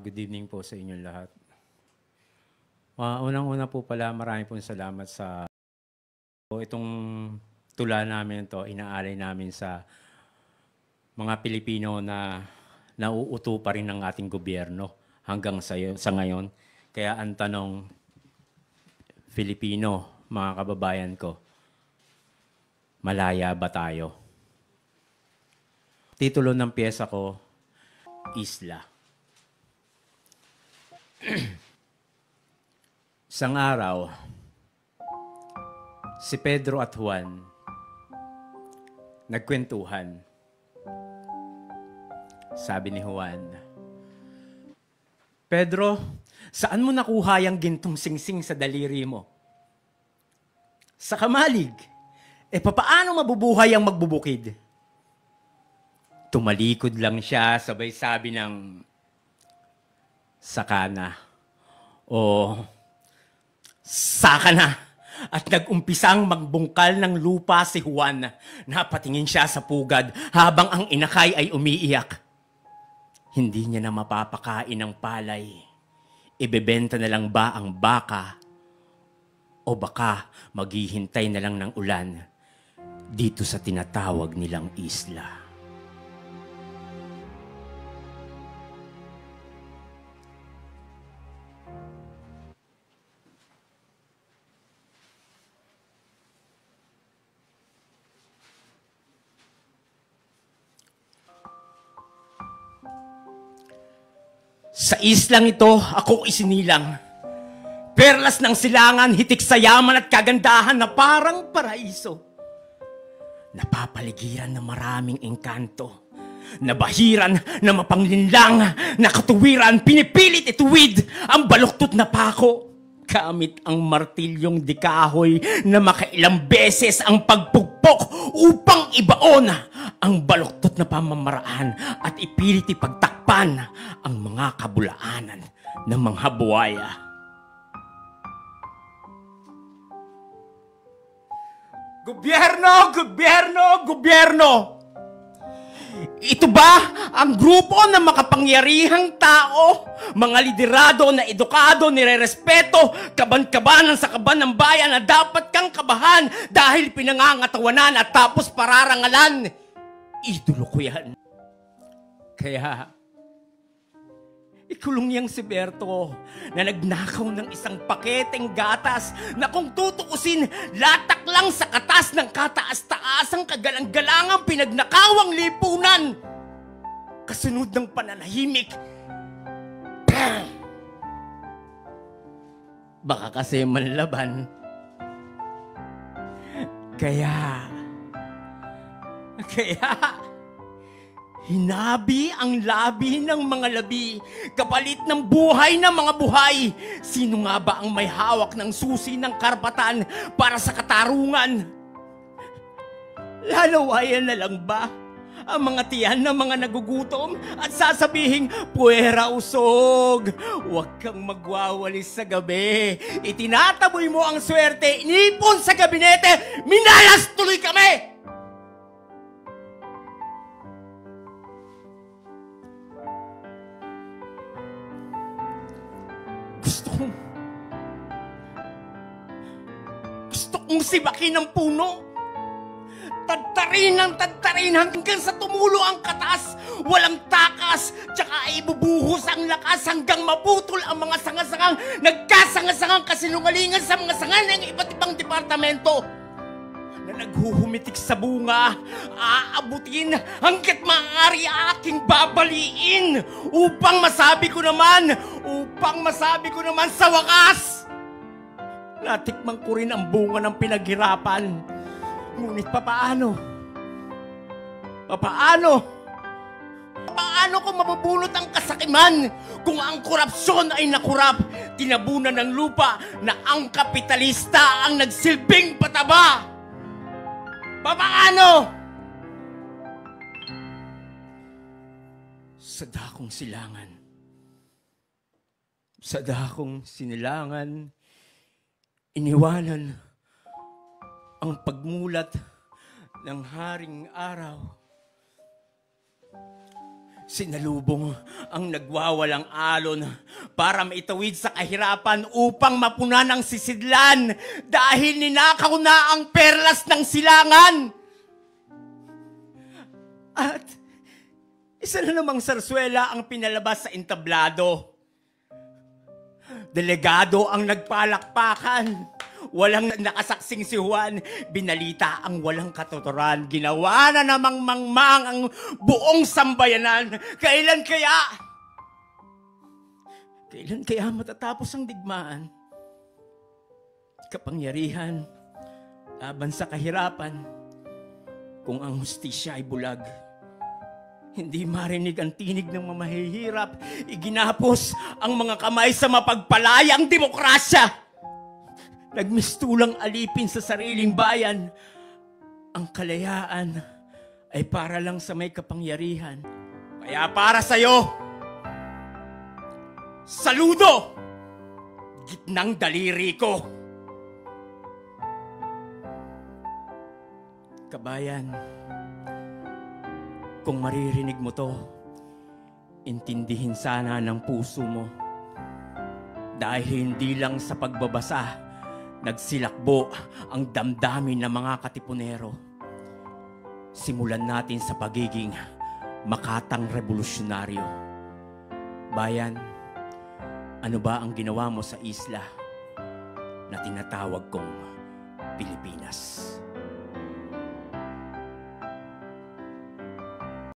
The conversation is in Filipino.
Good evening po sa inyong lahat. Unang-una po pala, marami pong salamat sa itong tula namin ito, inaalay namin sa mga Pilipino na nauuto pa rin ng ating gobyerno hanggang sa ngayon. Kaya ang tanong, Filipino, mga kababayan ko, malaya ba tayo? Titulo ng piyesa ko, Isla. Isang araw, si Pedro at Juan nagkwentuhan. Sabi ni Juan, Pedro, saan mo nakuha yung gintong singsing sa daliri mo? Sa kamalig. Papaano mabubuhay ang magbubukid? Tumalikod lang siya, sabay sabi ng sakana o saka na. At nag-umpisang magbungkal ng lupa si Juan. Napatingin siya sa pugad habang ang inakay ay umiiyak. Hindi niya na mapapakain ng palay. Ibebenta na lang ba ang baka? O baka maghihintay na lang ng ulan dito sa tinatawag nilang isla? Sa islang ito, ako isinilang. Perlas ng silangan, hitik sa yaman at kagandahan na parang paraiso. Napapaligiran ng maraming engkanto. Nabahiran na mapanglinlang, nakatuwiran, pinipilit ituwid ang baluktot na pako. Gamit ang martilyong dikahoy na makailang beses ang pagpugpok upang ibaon ang baluktot na pamamaraan at ipilit ipagtakpan ang mga kabulaanan ng mga buwaya. Gobyerno! Gobyerno! Gobyerno! Ito ba ang grupo ng makapangyarihang tao? Mga liderado na edukado, nirerespeto, kaban-kabanan sa kaban ng bayan na dapat kang kabahan dahil pinangangatawanan at tapos pararangalan. Idolo ko yan. Kaya, ikulong niyang si Berto na nagnakaw ng isang paketeng gatas na kung tutuusin, latak lang sa katas ng kataas-taasang kagalang-galangang pinagnakawang lipunan. Kasunod ng pananahimik. Baka kasi manlaban. Kaya, hinabi ang labi ng mga labi, kapalit ng buhay ng mga buhay. Sino nga ba ang may hawak ng susi ng karapatan para sa katarungan? Lalawayan na lang ba ang mga tiyan ng mga nagugutom at sasabihing, puwera usog, huwag kang magwawalis sa gabi. Itinataboy mo ang swerte, inipon sa gabinete, minalas tuloy kami! Gusto kong sibakin ng puno. Tadtarin hanggang sa tumulo ang katas. Walang takas, tsaka ibubuhos ang lakas hanggang maputol ang mga sangasangang nagkasangasangang kasinungalingan sa mga sanga ng iba't ibang departamento na naghuhumitik sa bunga. Aabutin hanggat maaari aking babaliin upang masabi ko naman sa wakas, natikman ko rin ang bunga ng pinaghirapan. Ngunit papaano kung mabubulot ang kasakiman kung ang korupsyon ay nakurap, tinabunan ng lupa na ang kapitalista ang nagsilbing pataba? Papaano? Sa dakong sinilangan, iniwanan ang pagmulat ng haring araw. Sinalubong ang nagwawalang alon para maitawid sa kahirapan upang mapunan ang sisidlan dahil ninakaw na ang perlas ng silangan. At isa na namang sarswela ang pinalabas sa entablado. Delegado ang nagpalakpakan. Walang nakasaksing si Juan. Binalita ang walang katuturan. Ginawa na namang mangmang ang buong sambayanan. Kailan kaya matatapos ang digmaan? Kapangyarihan laban sa kahirapan. Kung ang hustisya ay bulag, hindi marinig ang tinig ng mamahihirap. Iginapos ang mga kamay sa mapagpalayang demokrasya. Nagmistulang alipin sa sariling bayan. Ang kalayaan ay para lang sa may kapangyarihan. Kaya para sa'yo, saludo! Gitnang daliri ko. Kabayan, kung maririnig mo to, intindihin sana ng puso mo. Dahil hindi lang sa pagbabasa, nagsilakbo ang damdamin ng mga katipunero. Simulan natin sa pagiging makatang revolusyonaryo. Bayan, ano ba ang ginawa mo sa isla na tinatawag kong Pilipinas?